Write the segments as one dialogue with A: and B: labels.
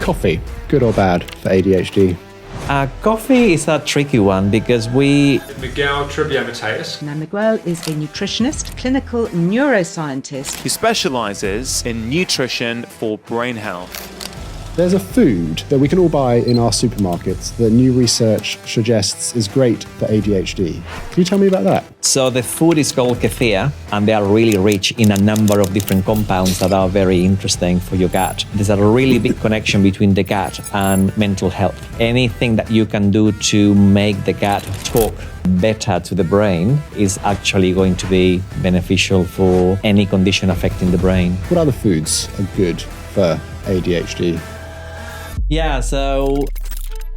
A: coffee, good or bad for ADHD?
B: Coffee is a tricky one because
C: Miguel Toribio-Mateas.
D: Now, Miguel is a nutritionist, clinical neuroscientist.
E: He specializes in nutrition for brain health.
A: There's a food that we can all buy in our supermarkets that new research suggests is great for ADHD. Can you tell me about that?
B: So the food is called kefir, and they are really rich in a number of different compounds that are very interesting for your gut. There's a really big connection between the gut and mental health. Anything that you can do to make the gut talk better to the brain is actually going to be beneficial for any condition affecting the brain.
A: What other foods are good for ADHD?
B: Yeah, so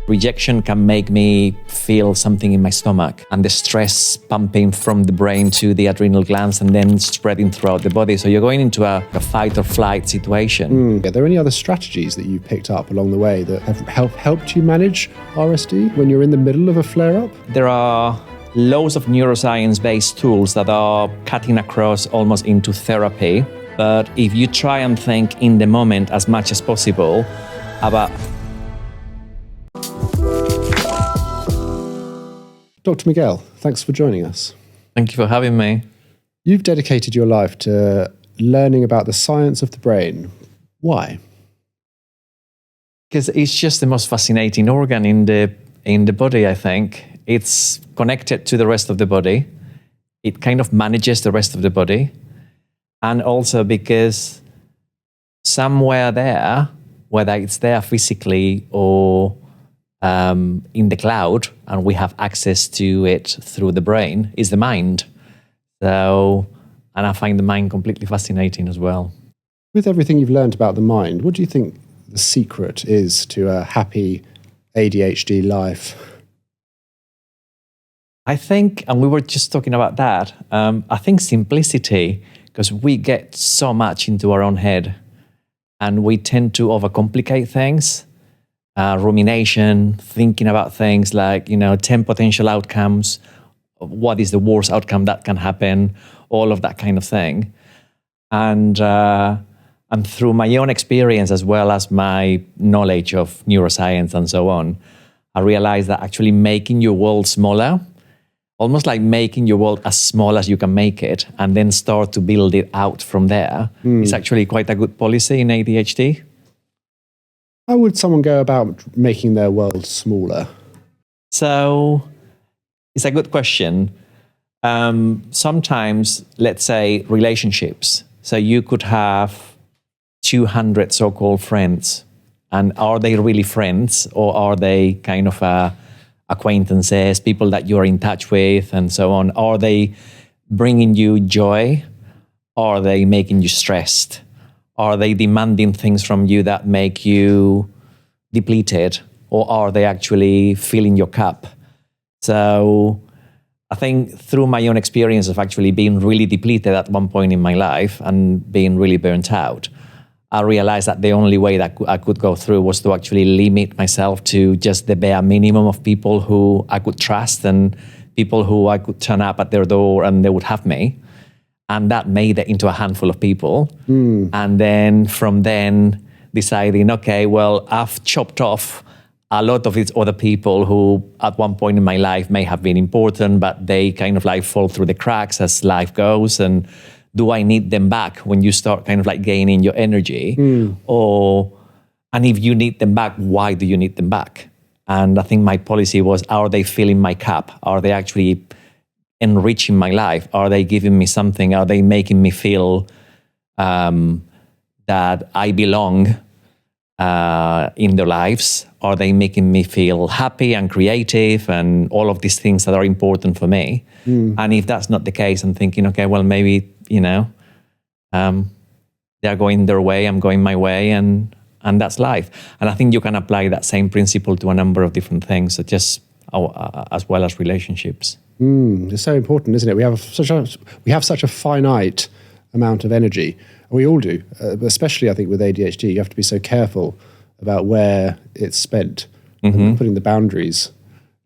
B: rejection can make me feel something in my stomach, and the stress pumping from the brain to the adrenal glands and then spreading throughout the body. So you're going into a fight or flight situation.
A: Are there any other strategies that you picked up along the way that have helped you manage RSD when you're in the middle of a flare-up?
B: There are loads of neuroscience-based tools that are cutting across almost into therapy. But if you try and think in the moment as much as possible about...
A: Dr. Miguel, thanks for joining us.
B: Thank you for having me.
A: You've dedicated your life to learning about the science of the brain. Why?
B: Because it's just the most fascinating organ in the body, I think. It's connected to the rest of the body. It kind of manages the rest of the body. And also because somewhere there, whether it's there physically or in the cloud, and we have access to it through the brain, is the mind. So, and I find the mind completely fascinating as well.
A: With everything you've learned about the mind, what do you think the secret is to a happy ADHD life?
B: I think, and we were just talking about that, I think simplicity, because we get so much into our own head and we tend to overcomplicate things. Rumination, thinking about things like, 10 potential outcomes, what is the worst outcome that can happen, all of that kind of thing. And through my own experience, as well as my knowledge of neuroscience and so on, I realized that actually making your world smaller, almost like making your world as small as you can make it, and then start to build it out from there, is actually quite a good policy in ADHD.
A: How would someone go about making their world smaller?
B: So it's a good question. Sometimes, let's say, relationships. So you could have 200 so-called friends. And are they really friends, or are they kind of acquaintances, people that you're in touch with and so on? Are they bringing you joy? Are they making you stressed? Are they demanding things from you that make you depleted? Or are they actually filling your cup? So I think through my own experience of actually being really depleted at one point in my life and being really burnt out, I realized that the only way that I could go through was to actually limit myself to just the bare minimum of people who I could trust and people who I could turn up at their door and they would have me. And that made it into a handful of people. And then from then deciding, okay, well, I've chopped off a lot of these other people who at one point in my life may have been important, but they kind of like fall through the cracks as life goes. And do I need them back when you start kind of like gaining your energy? And if you need them back, why do you need them back? And I think my policy was, are they filling my cup? Are they actually enriching my life? Are they giving me something? Are they making me feel that I belong in their lives? Are they making me feel happy and creative and all of these things that are important for me? And if that's not the case, I'm thinking, okay, well, maybe, they're going their way, I'm going my way, and that's life. And I think you can apply that same principle to a number of different things, so just as well as relationships.
A: It's so important, isn't it? We have such a finite amount of energy. We all do, especially I think with ADHD. You have to be so careful about where it's spent and putting the boundaries.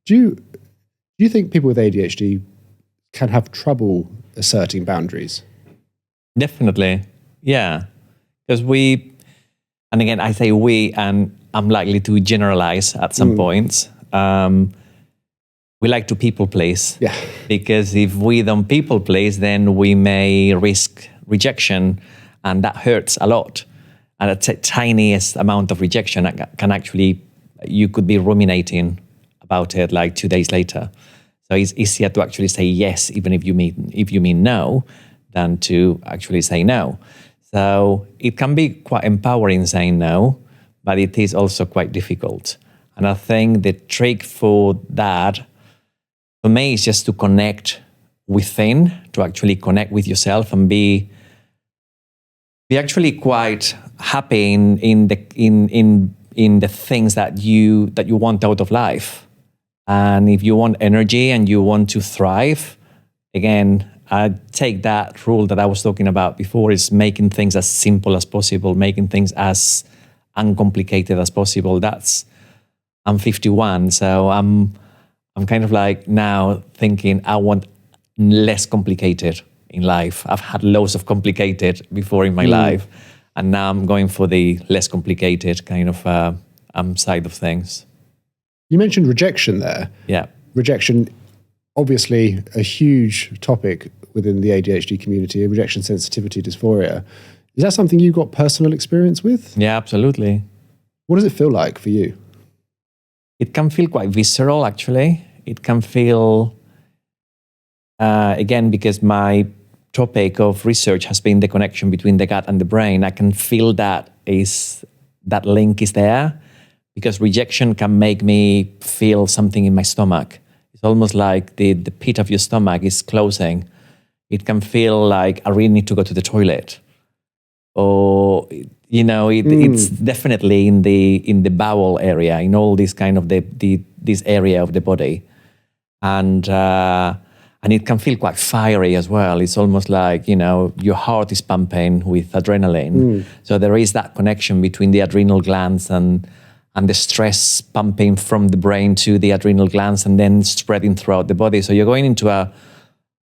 A: Do you think people with ADHD can have trouble asserting boundaries? Definitely,
B: yeah. Because and again, I say we, and I'm likely to generalize at some points. We like to people please.
A: Yeah.
B: Because if we don't people please, then we may risk rejection, and that hurts a lot. And a tiniest amount of rejection can actually, you could be ruminating about it like 2 days later. So it's easier to actually say yes, even if you mean no, than to actually say no. So it can be quite empowering saying no, but it is also quite difficult. And I think the trick for that, for me, is just to connect within, to actually connect with yourself and be actually quite happy in the things that you want out of life. And if you want energy and you want to thrive, again, I take that rule that I was talking about before, is making things as simple as possible, making things as uncomplicated as possible. I'm 51, so I'm kind of like now thinking I want less complicated in life. I've had loads of complicated before in my life, and now I'm going for the less complicated kind of side of things.
A: You mentioned rejection there.
B: Yeah.
A: Rejection, obviously a huge topic within the ADHD community, rejection sensitivity dysphoria. Is that something you got personal experience with?
B: Yeah, absolutely.
A: What does it feel like for you?
B: It can feel quite visceral, actually. It can feel, again, because my topic of research has been the connection between the gut and the brain, I can feel that link is there, because rejection can make me feel something in my stomach. It's almost like the pit of your stomach is closing. It can feel like I really need to go to the toilet. Or, it's definitely in the bowel area, in all this kind of this area of the body. And it can feel quite fiery as well. It's almost like, your heart is pumping with adrenaline. So there is that connection between the adrenal glands and the stress pumping from the brain to the adrenal glands and then spreading throughout the body. So you're going into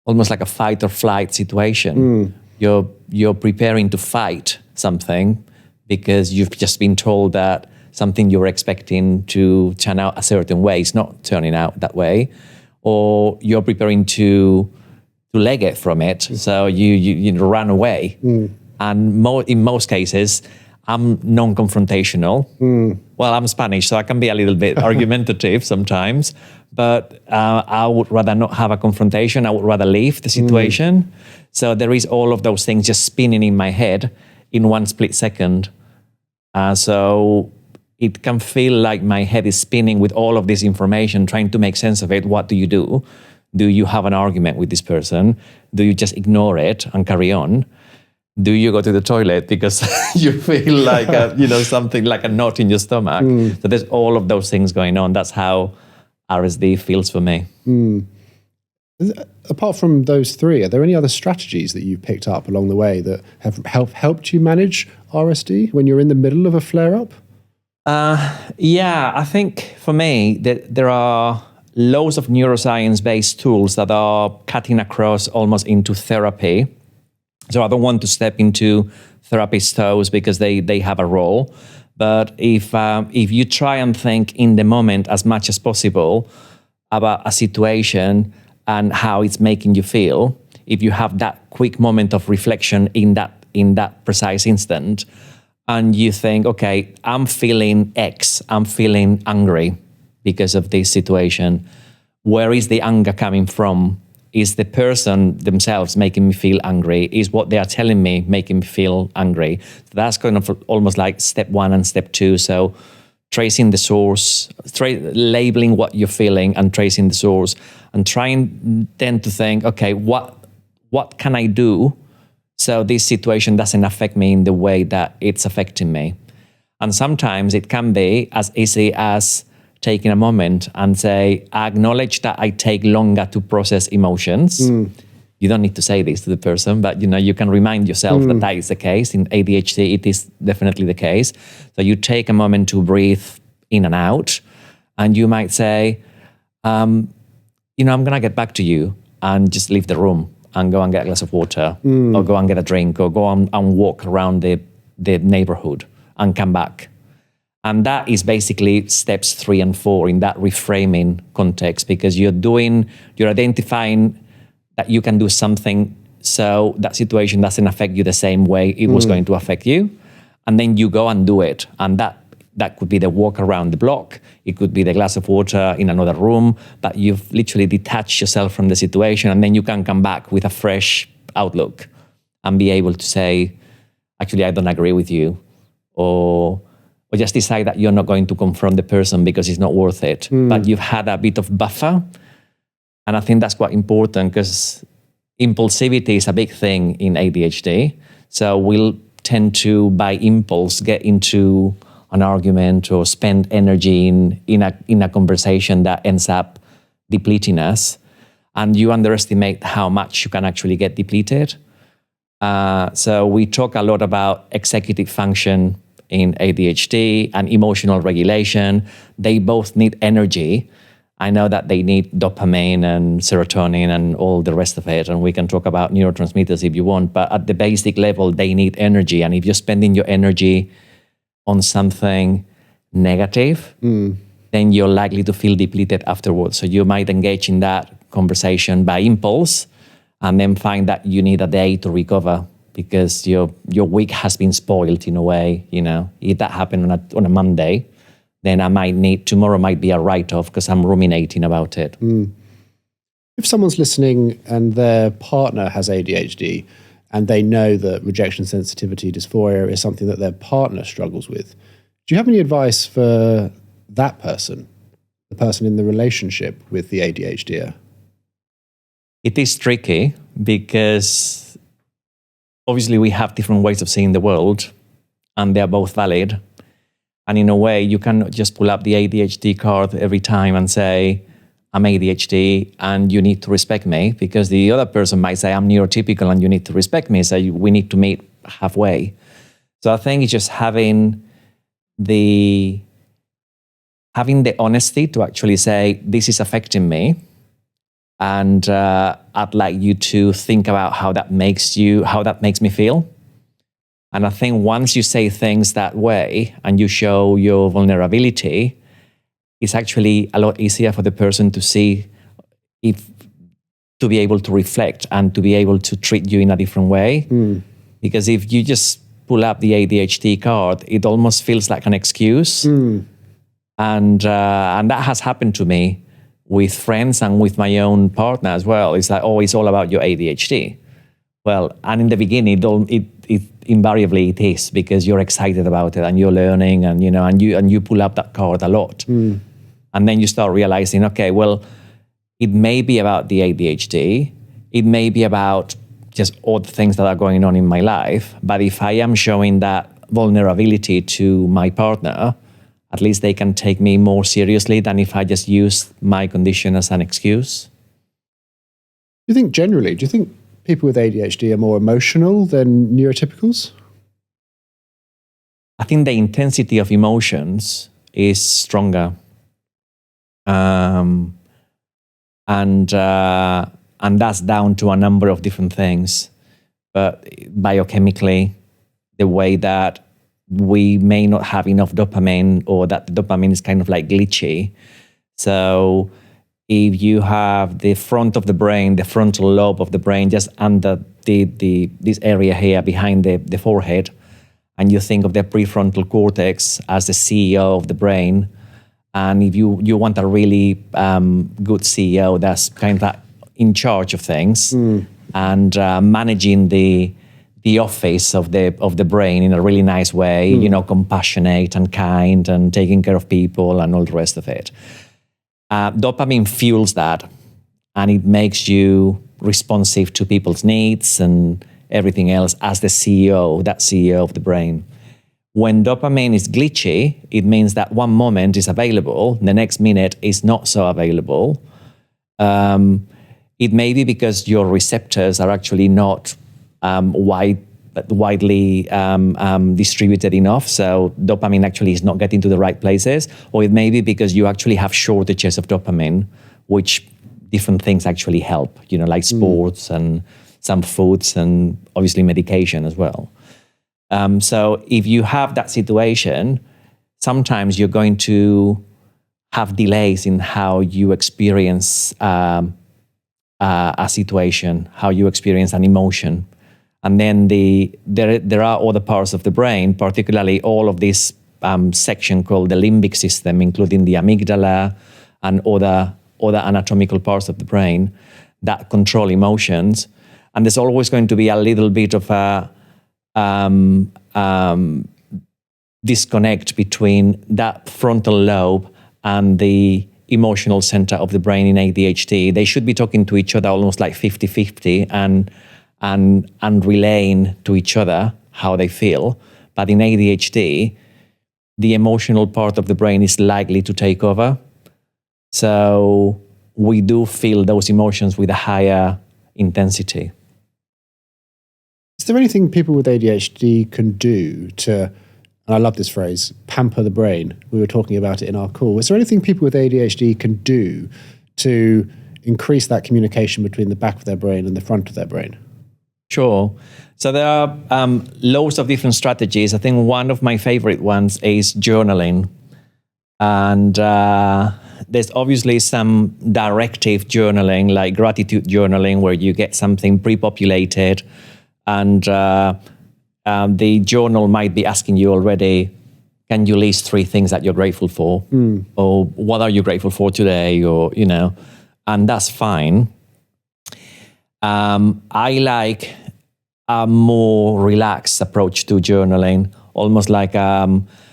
B: almost like a fight or flight situation. You're preparing to fight something because you've just been told that something you're expecting to turn out a certain way is not turning out that way, or you're preparing to leg it from it, so you run away. And in most cases, I'm non-confrontational. Well, I'm Spanish, so I can be a little bit argumentative sometimes, but I would rather not have a confrontation. I would rather leave the situation. So there is all of those things just spinning in my head in one split second. So it can feel like my head is spinning with all of this information, trying to make sense of it. What do you do? Do you have an argument with this person? Do you just ignore it and carry on? Do you go to the toilet because you feel like something like a knot in your stomach? So there's all of those things going on. That's how RSD feels for me.
A: Apart from those three, are there any other strategies that you've picked up along the way that have helped you manage RSD when you're in the middle of a flare-up?
B: Yeah, I think for me, there are loads of neuroscience-based tools that are cutting across almost into therapy. So I don't want to step into therapist toes because they have a role. But if you try and think in the moment as much as possible about a situation and how it's making you feel, if you have that quick moment of reflection in that precise instant, and you think, okay, I'm feeling X, I'm feeling angry because of this situation. Where is the anger coming from? Is the person themselves making me feel angry? Is what they are telling me making me feel angry? So that's kind of almost like step one and step two. So tracing the source, labeling what you're feeling and tracing the source, and trying then to think, okay, what can I do so this situation doesn't affect me in the way that it's affecting me? And sometimes it can be as easy as taking a moment and say, I acknowledge that I take longer to process emotions. You don't need to say this to the person, but you can remind yourself that is the case. In ADHD, it is definitely the case. So you take a moment to breathe in and out, and you might say, I'm going to get back to you, and just leave the room and go and get a glass of water, or go and get a drink, or go and walk around the neighborhood and come back. And that is basically steps 3 and 4 in that reframing context, because you're identifying that you can do something so that situation doesn't affect you the same way it was going to affect you. And then you go and do it. And that could be the walk around the block. It could be the glass of water in another room, but you've literally detached yourself from the situation, and then you can come back with a fresh outlook and be able to say, actually, I don't agree with you, or just decide that you're not going to confront the person because it's not worth it. But you've had a bit of buffer. And I think that's quite important, because impulsivity is a big thing in ADHD. So we'll tend to, by impulse, get into an argument or spend energy in a conversation that ends up depleting us. And you underestimate how much you can actually get depleted. So we talk a lot about executive function in ADHD and emotional regulation. They both need energy. I know that they need dopamine and serotonin and all the rest of it, and we can talk about neurotransmitters if you want, but at the basic level, they need energy. And if you're spending your energy on something negative, then you're likely to feel depleted afterwards. So you might engage in that conversation by impulse and then find that you need a day to recover because your week has been spoiled in a way. If that happened on a Monday, then I might need, tomorrow might be a write-off because I'm ruminating about it.
A: If someone's listening and their partner has ADHD and they know that rejection sensitivity dysphoria is something that their partner struggles with, do you have any advice for that person, the person in the relationship with the ADHD?
B: It is tricky because obviously we have different ways of seeing the world and they're both valid. And in a way, you cannot just pull up the ADHD card every time and say, I'm ADHD and you need to respect me, because the other person might say, I'm neurotypical and you need to respect me. So we need to meet halfway. So I think it's just having the honesty to actually say, this is affecting me. And I'd like you to think about how that makes me feel. And I think once you say things that way and you show your vulnerability, it's actually a lot easier for the person to see, to be able to reflect and to be able to treat you in a different way. Because if you just pull up the ADHD card, it almost feels like an excuse. And that has happened to me with friends and with my own partner as well. It's like, oh, it's all about your ADHD. Well, and in the beginning, it invariably it is, because you're excited about it and you're learning and you pull up that card a lot. And then you start realizing, okay, well, it may be about the ADHD. It may be about just all the things that are going on in my life. But if I am showing that vulnerability to my partner, at least they can take me more seriously than if I just use my condition as an excuse.
A: Do you think people with ADHD are more emotional than neurotypicals?
B: I think the intensity of emotions is stronger. And that's down to a number of different things. But biochemically, the way that we may not have enough dopamine, or that the dopamine is kind of like glitchy. So if you have the front of the brain, the frontal lobe of the brain, just under this area here behind the forehead, and you think of the prefrontal cortex as the CEO of the brain, and if you want a really good CEO that's kind of in charge of things and managing the office of the brain in a really nice way, compassionate and kind and taking care of people and all the rest of it. Dopamine fuels that, and it makes you responsive to people's needs and everything else as the CEO of the brain. When dopamine is glitchy, it means that one moment is available, the next minute is not so available. It may be because your receptors are actually not widely distributed enough, so dopamine actually is not getting to the right places, or it may be because you actually have shortages of dopamine, which different things actually help, like sports and some foods and obviously medication as well. So if you have that situation, sometimes you're going to have delays in how you experience a situation, how you experience an emotion. And then there are other parts of the brain, particularly all of this section called the limbic system, including the amygdala and other anatomical parts of the brain that control emotions. And there's always going to be a little bit of a disconnect between that frontal lobe and the emotional center of the brain in ADHD. They should be talking to each other almost like 50-50 and relaying to each other how they feel. But in ADHD, the emotional part of the brain is likely to take over. So we do feel those emotions with a higher intensity.
A: Is there anything people with ADHD can do to, and I love this phrase, pamper the brain? We were talking about it in our call. Is there anything people with ADHD can do to increase that communication between the back of their brain and the front of their brain?
B: Sure. So there are loads of different strategies. I think one of my favorite ones is journaling. And there's obviously some directive journaling, like gratitude journaling, where you get something pre-populated and the journal might be asking you already, can you list 3 things that you're grateful for? Or what are you grateful for today? Or, and that's fine. I like a more relaxed approach to journaling, almost like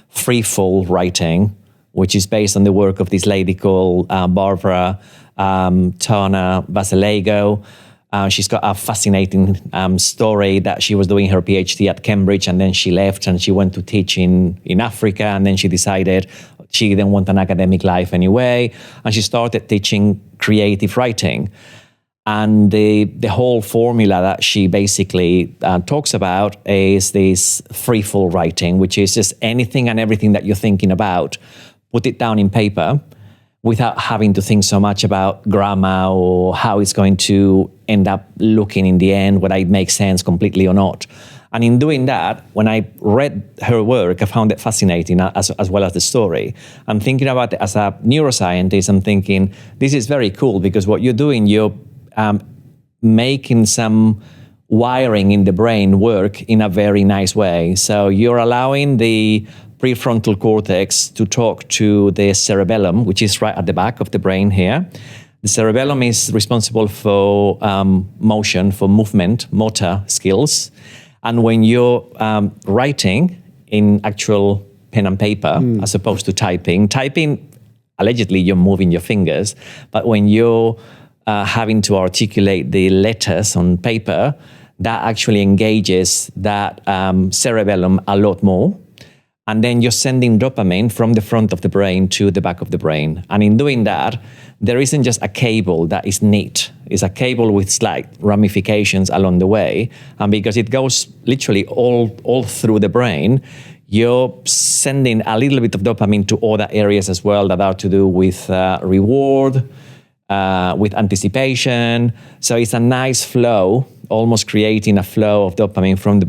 B: free fall writing, which is based on the work of this lady called Barbara Turner Basilago. She's got a fascinating story that she was doing her PhD at Cambridge, and then she left and she went to teach in Africa, and then she decided she didn't want an academic life anyway, and she started teaching creative writing. And the whole formula that she basically talks about is this free fall writing, which is just anything and everything that you're thinking about, put it down in paper without having to think so much about grammar or how it's going to end up looking in the end, whether it makes sense completely or not. And in doing that, when I read her work, I found it fascinating as well as the story. I'm thinking about it as a neuroscientist. I'm thinking, this is very cool because what you're doing, you're making some wiring in the brain work in a very nice way. So you're allowing the prefrontal cortex to talk to the cerebellum, which is right at the back of the brain here. The cerebellum is responsible for motion, for movement, motor skills. And when you're writing in actual pen and paper, as opposed to typing, allegedly you're moving your fingers, but when you're having to articulate the letters on paper, that actually engages that cerebellum a lot more. And then you're sending dopamine from the front of the brain to the back of the brain. And in doing that, there isn't just a cable that is neat. It's a cable with slight ramifications along the way. And because it goes literally all through the brain, you're sending a little bit of dopamine to other areas as well that are to do with reward, with anticipation. So it's a nice flow, almost creating a flow of dopamine from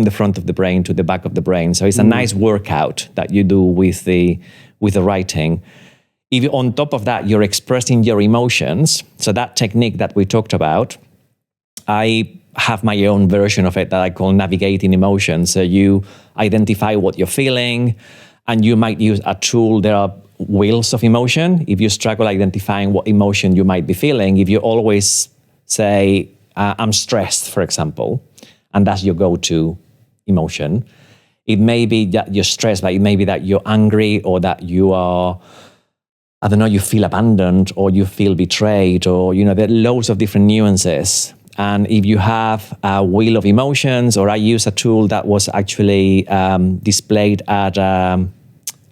B: the front of the brain to the back of the brain. So it's a nice workout that you do with the writing. If on top of that, you're expressing your emotions, so that technique that we talked about, I have my own version of it that I call navigating emotions. So you identify what you're feeling, and you might use a tool. There are wheels of emotion. If you struggle identifying what emotion you might be feeling, if you always say, I'm stressed, for example, and that's your go-to emotion, it may be that you're stressed, but it may be that you're angry, or that you are, I don't know, you feel abandoned, or you feel betrayed, or, there are loads of different nuances. And if you have a wheel of emotions, or I use a tool that was actually displayed at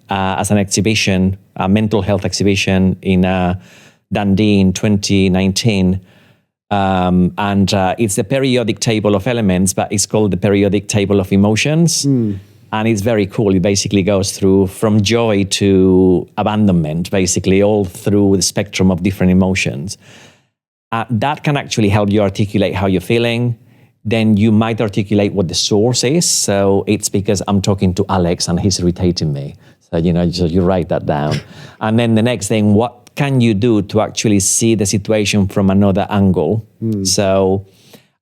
B: as an exhibition, a mental health exhibition in Dundee in 2019. And it's the periodic table of elements, but it's called the periodic table of emotions. And it's very cool. It basically goes through from joy to abandonment, basically all through the spectrum of different emotions. That can actually help you articulate how you're feeling. Then you might articulate what the source is. So it's because I'm talking to Alex and he's irritating me. So you write that down. And then the next thing, what can you do to actually see the situation from another angle? So,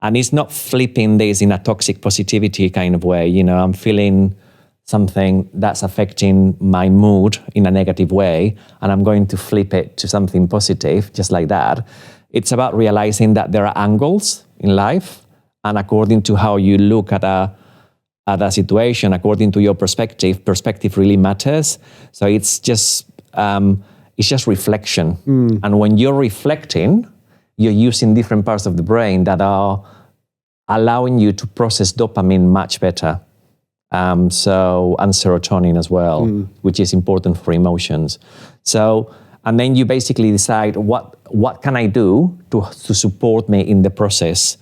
B: and it's not flipping this in a toxic positivity kind of way. I'm feeling something that's affecting my mood in a negative way, and I'm going to flip it to something positive, just like that. It's about realizing that there are angles in life, and according to how you look at a situation, according to your perspective really matters. So it's just reflection. And when you're reflecting, you're using different parts of the brain that are allowing you to process dopamine much better. And serotonin as well, which is important for emotions. So, and then you basically decide what can I do to support me in the process.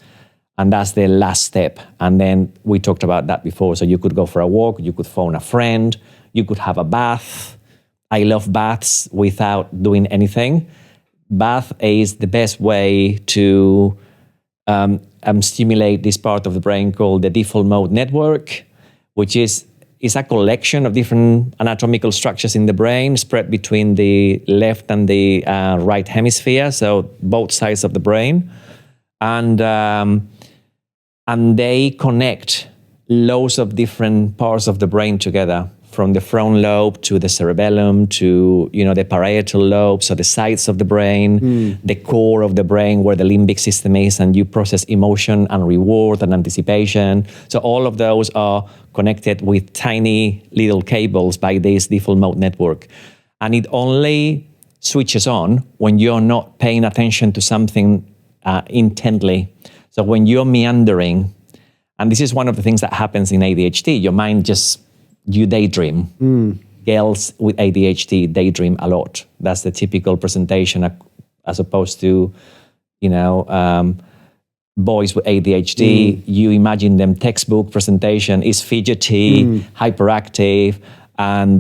B: And that's the last step. And then we talked about that before. So you could go for a walk, you could phone a friend, you could have a bath. I love baths without doing anything. Bath is the best way to stimulate this part of the brain called the default mode network, which is a collection of different anatomical structures in the brain spread between the left and the right hemisphere, so both sides of the brain. And they connect loads of different parts of the brain together, from the front lobe to the cerebellum to the parietal lobe, so the sides of the brain, the core of the brain where the limbic system is, and you process emotion and reward and anticipation. So all of those are connected with tiny little cables by this default mode network. And it only switches on when you're not paying attention to something intently. So when you're meandering, and this is one of the things that happens in ADHD, your mind you daydream. Girls with ADHD daydream a lot. That's the typical presentation, as opposed to, boys with ADHD. You imagine them textbook presentation is fidgety, hyperactive, and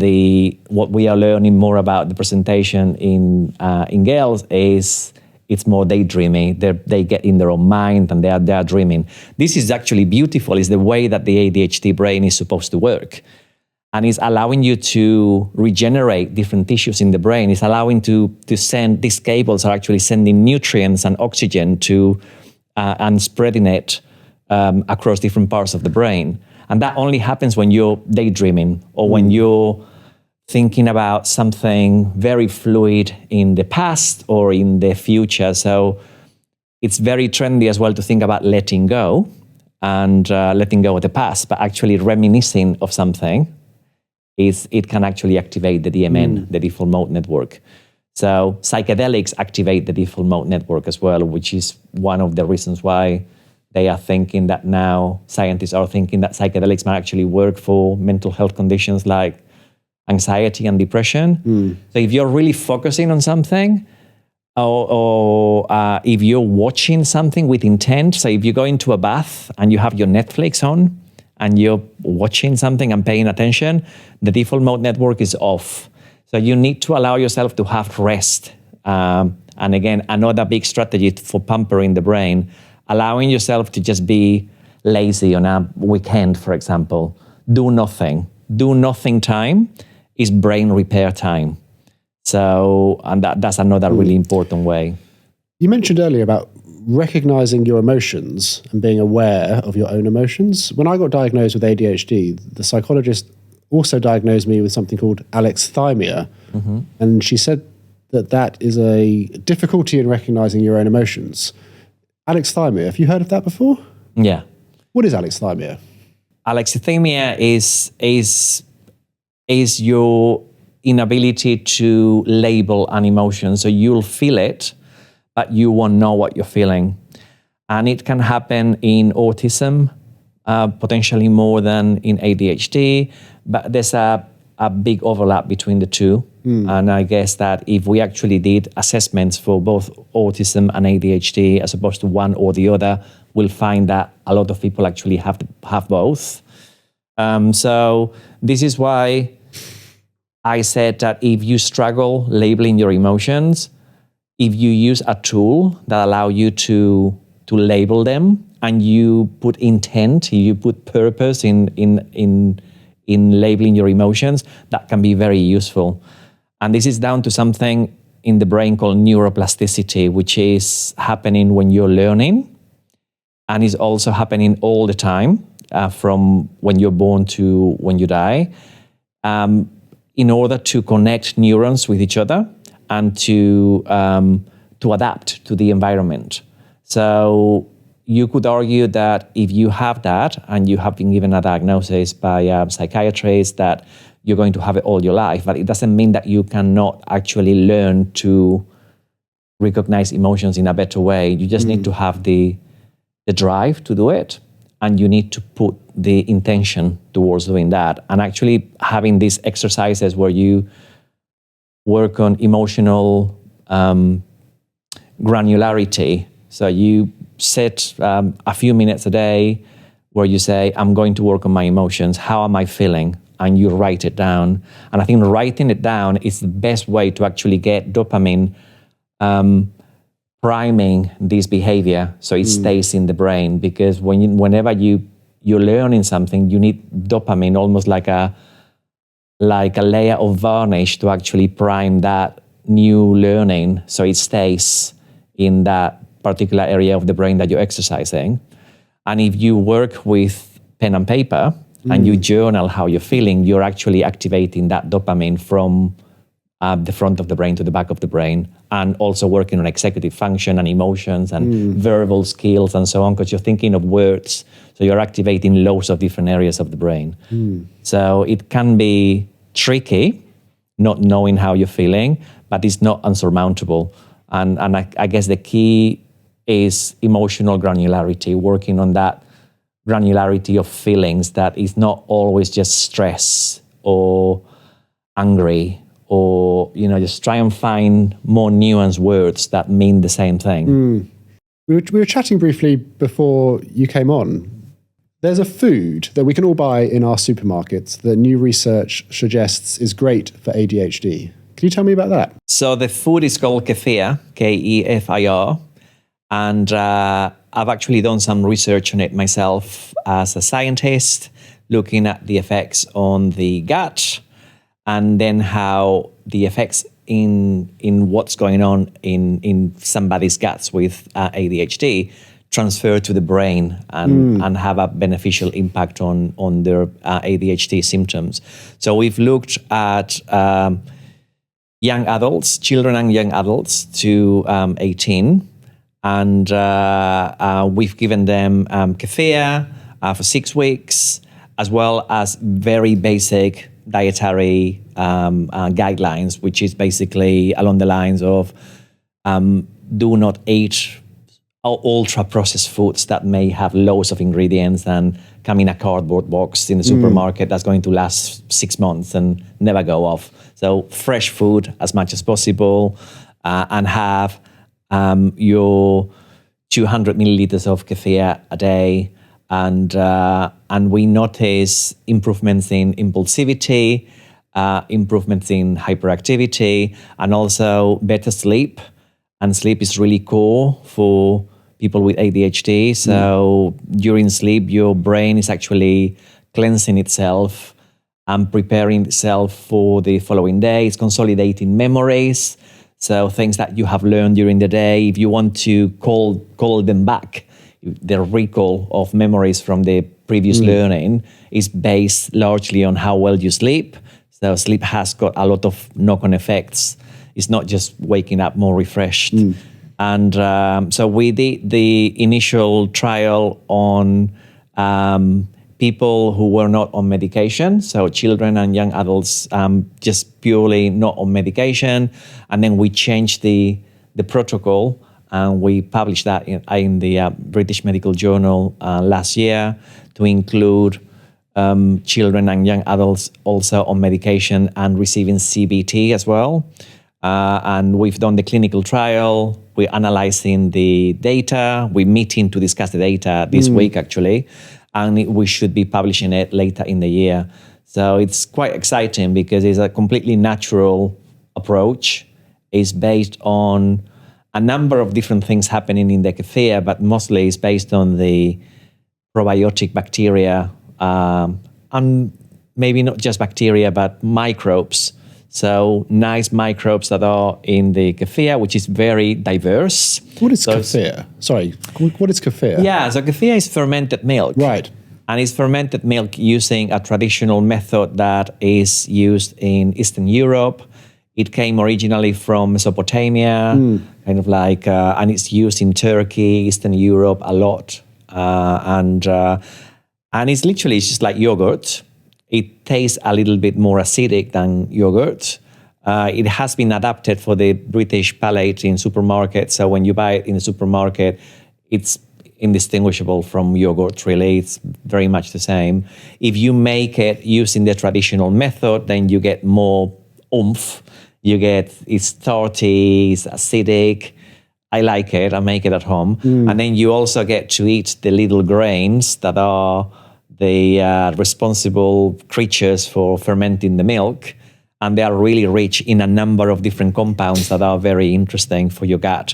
B: what we are learning more about the presentation in girls is it's more daydreaming. They get in their own mind and they are dreaming. This is actually beautiful. It's the way that the ADHD brain is supposed to work. And it's allowing you to regenerate different tissues in the brain. It's allowing to send, these cables are actually sending nutrients and oxygen to, and spreading it across different parts of the brain. And that only happens when you're daydreaming or when you're thinking about something very fluid in the past or in the future. So it's very trendy as well to think about letting go and letting go of the past, but actually reminiscing of something. It can actually activate the DMN, the default mode network. So psychedelics activate the default mode network as well, which is one of the reasons why they are thinking that now, scientists are thinking that psychedelics might actually work for mental health conditions like anxiety and depression. So if you're really focusing on something, or if you're watching something with intent, so if you go into a bath and you have your Netflix on, and you're watching something and paying attention, the default mode network is off. So you need to allow yourself to have rest. And again, another big strategy for pampering the brain, allowing yourself to just be lazy on a weekend, for example. Do nothing. Do nothing time is brain repair time. So, and that's another really important way.
A: You mentioned earlier about recognizing your emotions and being aware of your own emotions. When I got diagnosed with ADHD, the psychologist also diagnosed me with something called Alexithymia. And she said that is a difficulty in recognizing your own emotions. Alexithymia, have you heard of that before?
B: Yeah.
A: What is alexithymia?
B: Alexithymia is your inability to label an emotion. So you'll feel it, but you won't know what you're feeling. And it can happen in autism, potentially more than in ADHD, but there's a big overlap between the two. And I guess that if we actually did assessments for both autism and ADHD, as opposed to one or the other, we'll find that a lot of people actually have both. So this is why I said that if you struggle labeling your emotions, if you use a tool that allows you to label them and you put intent, you put purpose in in labeling your emotions, that can be very useful. And this is down to something in the brain called neuroplasticity, which is happening when you're learning and is also happening all the time from when you're born to when you die, in order to connect neurons with each other and to adapt to the environment. So you could argue that if you have that and you have been given a diagnosis by a psychiatrist that you're going to have it all your life, but it doesn't mean that you cannot actually learn to recognize emotions in a better way. You just need to have the drive to do it, and you need to put the intention towards doing that. And actually having these exercises where you work on emotional granularity. So you set a few minutes a day where you say, I'm going to work on my emotions. How am I feeling? And you write it down. And I think writing it down is the best way to actually get dopamine priming this behavior so it stays in the brain. Because whenever you're learning something, you need dopamine, almost like a layer of varnish to actually prime that new learning so it stays in that particular area of the brain that you're exercising. And if you work with pen and paper and you journal how you're feeling, you're actually activating that dopamine from the front of the brain to the back of the brain, and also working on executive function and emotions and verbal skills and so on, because you're thinking of words. So you're activating loads of different areas of the brain. So it can be tricky not knowing how you're feeling, but it's not unsurmountable. And I guess the key is emotional granularity, working on that granularity of feelings that is not always just stress or angry, or just try and find more nuanced words that mean the same thing.
A: We were chatting briefly before you came on. There's a food that we can all buy in our supermarkets that new research suggests is great for ADHD. Can you tell me about that?
B: So the food is called kefir, Kefir, and I've actually done some research on it myself as a scientist, looking at the effects on the gut, and then how the effects in what's going on in somebody's guts with ADHD transfer to the brain and have a beneficial impact on their ADHD symptoms. So we've looked at young adults, children and young adults to 18, and we've given them kefir for 6 weeks, as well as very basic dietary guidelines, which is basically along the lines of do not eat ultra-processed foods that may have loads of ingredients and come in a cardboard box in the supermarket that's going to last 6 months and never go off. So fresh food as much as possible, and have your 200 milliliters of kefir a day. And we notice improvements in impulsivity, improvements in hyperactivity, and also better sleep. And sleep is really core for people with ADHD. So during sleep, your brain is actually cleansing itself and preparing itself for the following day. It's consolidating memories. So things that you have learned during the day, if you want to call them back, the recall of memories from the previous learning is based largely on how well you sleep. So sleep has got a lot of knock-on effects. It's not just waking up more refreshed. And so we did the initial trial on people who were not on medication, so children and young adults just purely not on medication. And then we changed the protocol, and we published that in the British Medical Journal last year to include children and young adults also on medication and receiving CBT as well. And we've done the clinical trial. We're analyzing the data. We're meeting to discuss the data this week, actually. And we should be publishing it later in the year. So it's quite exciting because it's a completely natural approach. It's based on a number of different things happening in the kefir, but mostly it's based on the probiotic bacteria and maybe not just bacteria, but microbes. So nice microbes that are in the kefir, which is very diverse.
A: What is kefir? Sorry, what is kefir?
B: Yeah, so kefir is fermented milk.
A: Right.
B: And it's fermented milk using a traditional method that is used in Eastern Europe. It came originally from Mesopotamia, kind of like, and it's used in Turkey, Eastern Europe a lot. And it's literally just like yogurt. It tastes a little bit more acidic than yogurt. It has been adapted for the British palate in supermarkets. So when you buy it in the supermarket, it's indistinguishable from yogurt, really. It's very much the same. If you make it using the traditional method, then you get more oomph. It's starty, it's acidic. I like it. I make it at home. And then you also get to eat the little grains that are the responsible creatures for fermenting the milk. And they are really rich in a number of different compounds that are very interesting for your gut.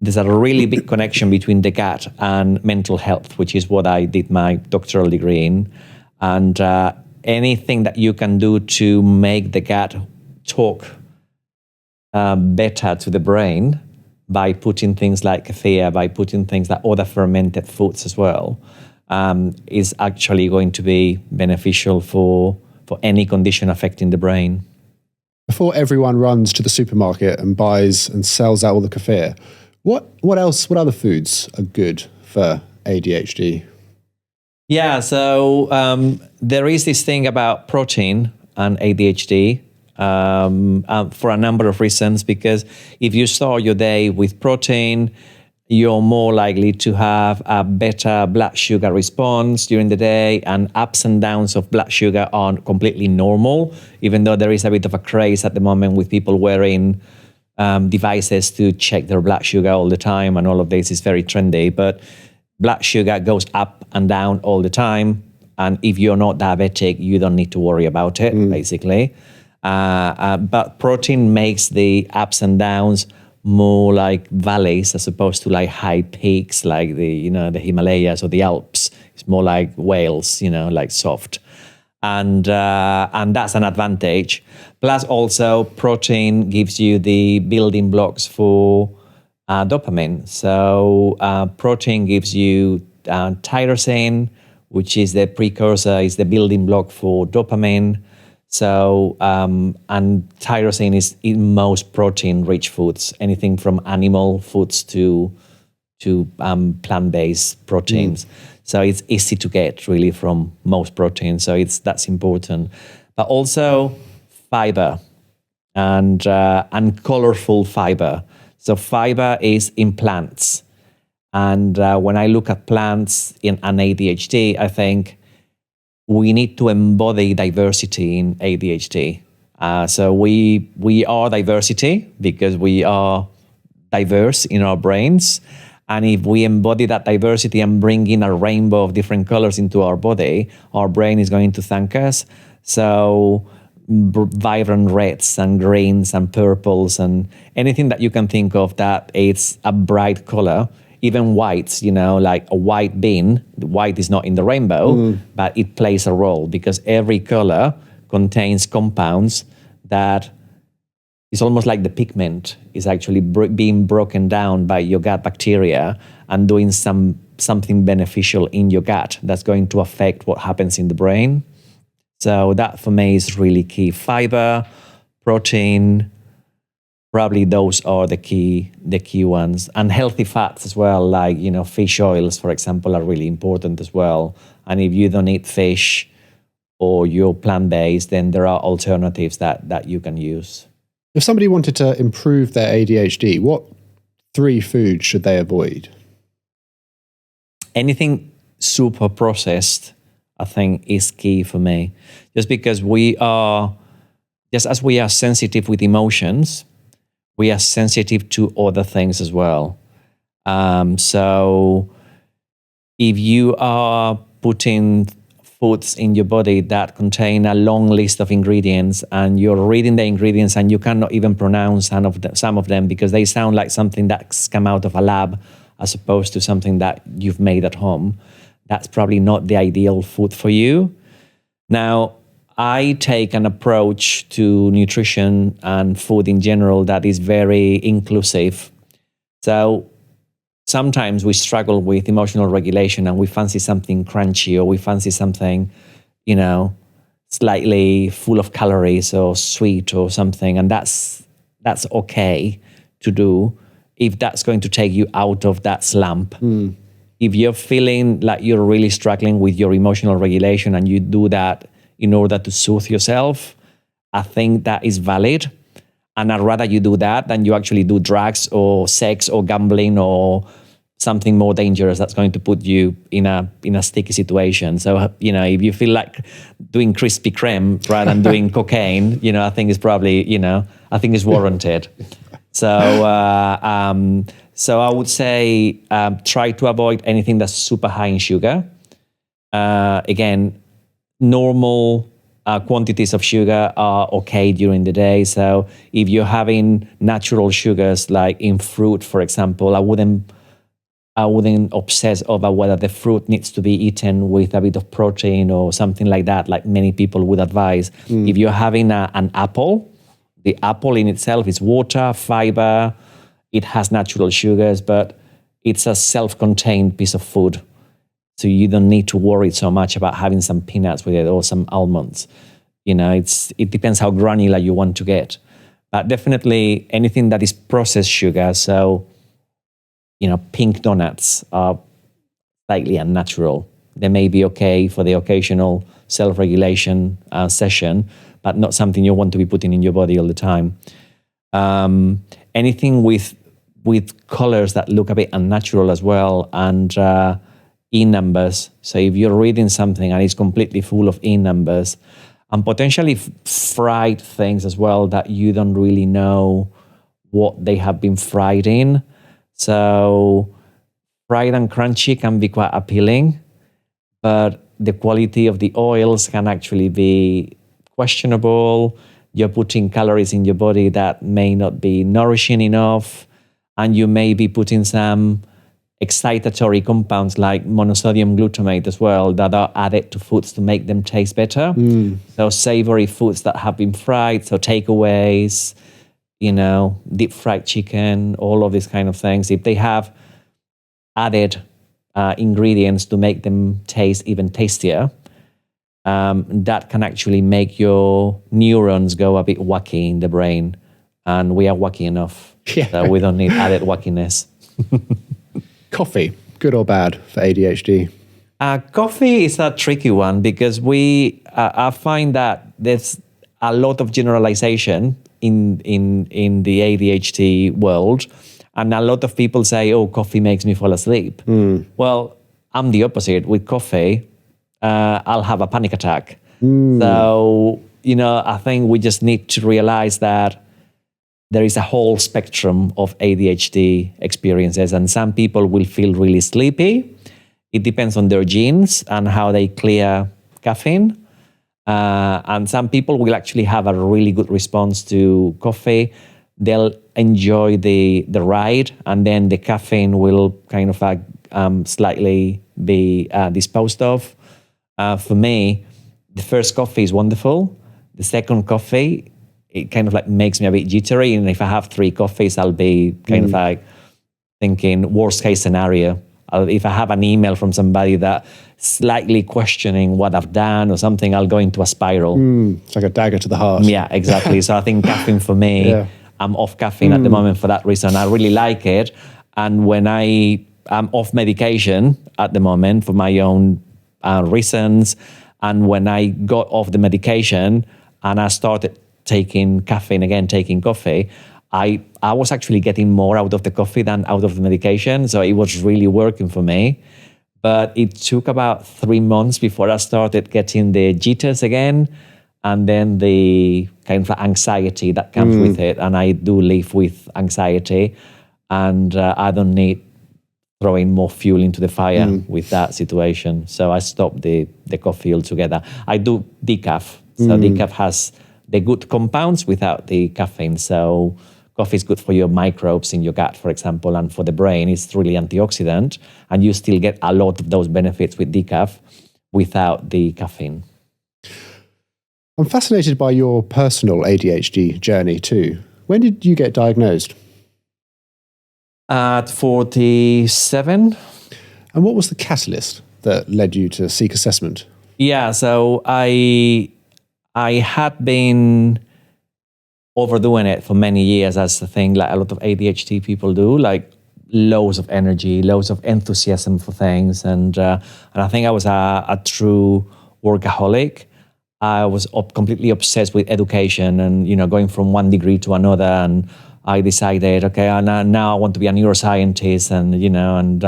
B: There's a really big connection between the gut and mental health, which is what I did my doctoral degree in. And anything that you can do to make the gut talk better to the brain by putting things like kefir, by putting things like other fermented foods as well, is actually going to be beneficial for any condition affecting the brain.
A: Before everyone runs to the supermarket and buys and sells out all the kefir, what else? What other foods are good for ADHD?
B: Yeah, so there is this thing about protein and ADHD for a number of reasons, because if you start your day with protein, you're more likely to have a better blood sugar response during the day, and ups and downs of blood sugar are completely normal, even though there is a bit of a craze at the moment with people wearing devices to check their blood sugar all the time, and all of this is very trendy. But blood sugar goes up and down all the time, and if you're not diabetic, you don't need to worry about it, basically. But protein makes the ups and downs more like valleys as opposed to like high peaks, like the Himalayas or the Alps. It's more like whales, like soft. And that's an advantage. Plus also protein gives you the building blocks for dopamine. So protein gives you tyrosine, which is the precursor, is the building block for dopamine. So, and tyrosine is in most protein-rich foods, anything from animal foods to plant-based proteins. So it's easy to get really from most proteins. So that's important. But also fiber and colorful fiber. So fiber is in plants. And when I look at plants in an ADHD, I think we need to embody diversity in ADHD. So we are diversity because we are diverse in our brains. And if we embody that diversity and bring in a rainbow of different colors into our body, our brain is going to thank us. So vibrant reds and greens and purples and anything that you can think of that it's a bright color. Even whites, like a white bean, the white is not in the rainbow, but it plays a role because every color contains compounds that is almost like the pigment is actually being broken down by your gut bacteria and doing something beneficial in your gut that's going to affect what happens in the brain. So that for me is really key. Fiber, protein, probably those are the key ones. And healthy fats as well, like, fish oils, for example, are really important as well. And if you don't eat fish or you're plant-based, then there are alternatives that you can use.
A: If somebody wanted to improve their ADHD, what 3 foods should they avoid?
B: Anything super processed, I think, is key for me. Just because just as we are sensitive with emotions, we are sensitive to other things as well. So if you are putting foods in your body that contain a long list of ingredients and you're reading the ingredients and you cannot even pronounce some of them because they sound like something that's come out of a lab as opposed to something that you've made at home, that's probably not the ideal food for you. Now, I take an approach to nutrition and food in general that is very inclusive. So sometimes we struggle with emotional regulation and we fancy something crunchy, or we fancy something, slightly full of calories or sweet or something. And that's okay to do if that's going to take you out of that slump. If you're feeling like you're really struggling with your emotional regulation and you do that in order to soothe yourself, I think that is valid. And I'd rather you do that than you actually do drugs or sex or gambling or something more dangerous that's going to put you in a sticky situation. So, if you feel like doing Krispy Kreme rather than doing cocaine, I think it's probably, I think it's warranted. So I would say try to avoid anything that's super high in sugar. Again, normal quantities of sugar are okay during the day. So if you're having natural sugars, like in fruit, for example, I wouldn't obsess over whether the fruit needs to be eaten with a bit of protein or something like that, like many people would advise. If you're having an apple, the apple in itself is water, fiber, it has natural sugars, but it's a self-contained piece of food. So you don't need to worry so much about having some peanuts with it or some almonds. It depends how granular you want to get. But definitely anything that is processed sugar, so, pink donuts are slightly unnatural. They may be okay for the occasional self-regulation session, but not something you want to be putting in your body all the time. Anything with colors that look a bit unnatural as well, and E numbers. So if you're reading something and it's completely full of E numbers, and potentially fried things as well that you don't really know what they have been fried in. So fried and crunchy can be quite appealing, but the quality of the oils can actually be questionable. You're putting calories in your body that may not be nourishing enough, and you may be putting some excitatory compounds like monosodium glutamate as well that are added to foods to make them taste better. So savory foods that have been fried, so takeaways, deep fried chicken, all of these kind of things, if they have added ingredients to make them taste even tastier, that can actually make your neurons go a bit wacky in the brain. And we are wacky enough. So we don't need added wackiness.
A: Coffee, good or bad for ADHD?
B: Coffee is a tricky one because I find that there's a lot of generalization in the ADHD world. And a lot of people say, oh, coffee makes me fall asleep. Well, I'm the opposite. With coffee, I'll have a panic attack. So, I think we just need to realize that there is a whole spectrum of ADHD experiences, and some people will feel really sleepy. It depends on their genes and how they clear caffeine. And some people will actually have a really good response to coffee. They'll enjoy the ride, and then the caffeine will kind of slightly be disposed of. For me, the first coffee is wonderful. The second coffee, it kind of like makes me a bit jittery. And if I have 3 coffees, I'll be kind of like thinking worst case scenario. If I have an email from somebody that slightly questioning what I've done or something, I'll go into a spiral.
A: It's like a dagger to the heart.
B: Yeah, exactly. So I think caffeine for me, I'm off caffeine at the moment for that reason. I really like it. And when I'm off medication at the moment for my own reasons, and when I got off the medication and I started taking caffeine again, taking coffee, I was actually getting more out of the coffee than out of the medication. So it was really working for me. But it took about 3 months before I started getting the jitters again, and then the kind of anxiety that comes with it. And I do live with anxiety, and I don't need throwing more fuel into the fire with that situation. So I stopped the coffee altogether. I do decaf. So decaf has the good compounds without the caffeine. So coffee is good for your microbes in your gut, for example, and for the brain, it's really antioxidant. And you still get a lot of those benefits with decaf without the caffeine.
A: I'm fascinated by your personal ADHD journey too. When did you get diagnosed?
B: At 47.
A: And what was the catalyst that led you to seek assessment?
B: Yeah, so I had been overdoing it for many years as the thing like a lot of ADHD people do, like loads of energy, loads of enthusiasm for things, and I think I was a true workaholic. I was completely obsessed with education, and going from one degree to another, and I decided, okay, now I want to be a neuroscientist, and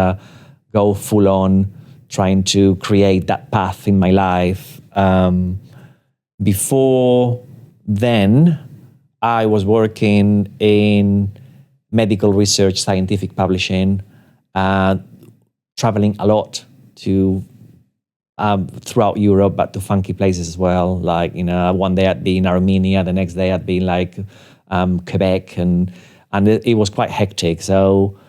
B: go full on trying to create that path in my life. Before then, I was working in medical research, scientific publishing, traveling a lot to throughout Europe, but to funky places as well. Like, one day I'd be in Armenia, the next day I'd be in like Quebec, and it was quite hectic. So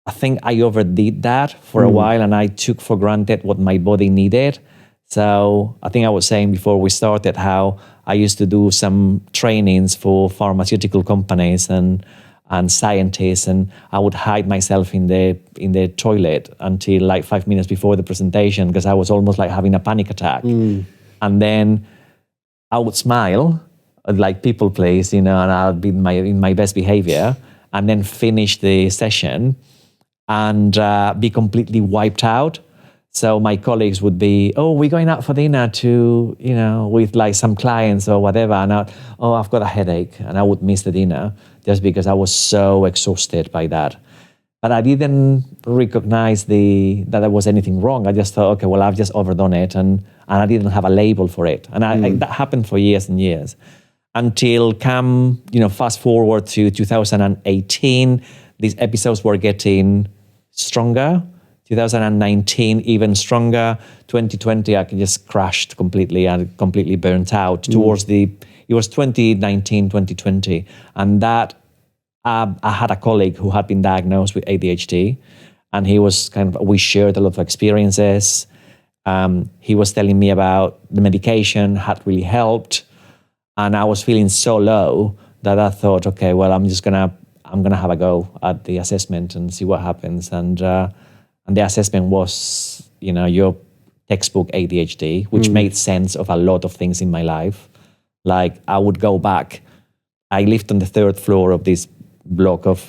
B: I think I overdid that for a while, and I took for granted what my body needed. So I think I was saying before we started how I used to do some trainings for pharmaceutical companies and scientists, and I would hide myself in the toilet until like 5 minutes before the presentation because I was almost like having a panic attack. And then I would smile, like people please, and I'd be in my best behavior, and then finish the session and be completely wiped out. So my colleagues would be, oh, we're going out for dinner to, with like some clients or whatever. And I've got a headache. And I would miss the dinner just because I was so exhausted by that. But I didn't recognize that there was anything wrong. I just thought, okay, well, I've just overdone it. And I didn't have a label for it. And that happened for years and years. Until fast forward to 2018, these episodes were getting stronger. 2019, even stronger. 2020, I just crashed completely and completely burnt out it was 2019, 2020. And that, I had a colleague who had been diagnosed with ADHD, and he was we shared a lot of experiences. He was telling me about the medication had really helped. And I was feeling so low that I thought, okay, well, I'm gonna have a go at the assessment and see what happens. And the assessment was, your textbook ADHD, which made sense of a lot of things in my life. Like I would go back. I lived on the 3rd floor of this block of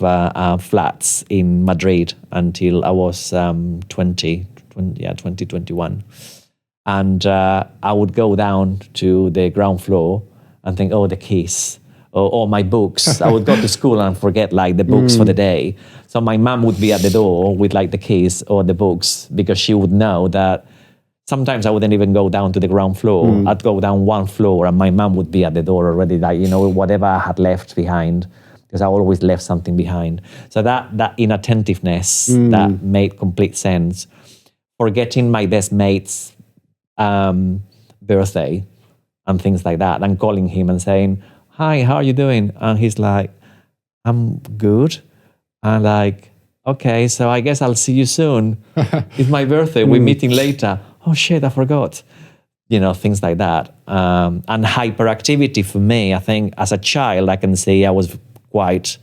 B: flats in Madrid until I was 2021. And I would go down to the ground floor and think, oh, the keys. Or my books. I would go to school and forget like the books for the day. So my mom would be at the door with like the keys or the books because she would know that sometimes I wouldn't even go down to the ground floor. I'd go down one floor and my mom would be at the door already, like, whatever I had left behind, because I always left something behind. So that inattentiveness, that made complete sense. Forgetting my best mate's birthday and things like that, and calling him and saying, hi, how are you doing? And he's like, I'm good. And like, okay, so I guess I'll see you soon. It's my birthday. We're meeting later. Oh shit, I forgot. Things like that. And hyperactivity for me, I think as a child, I can say I was quite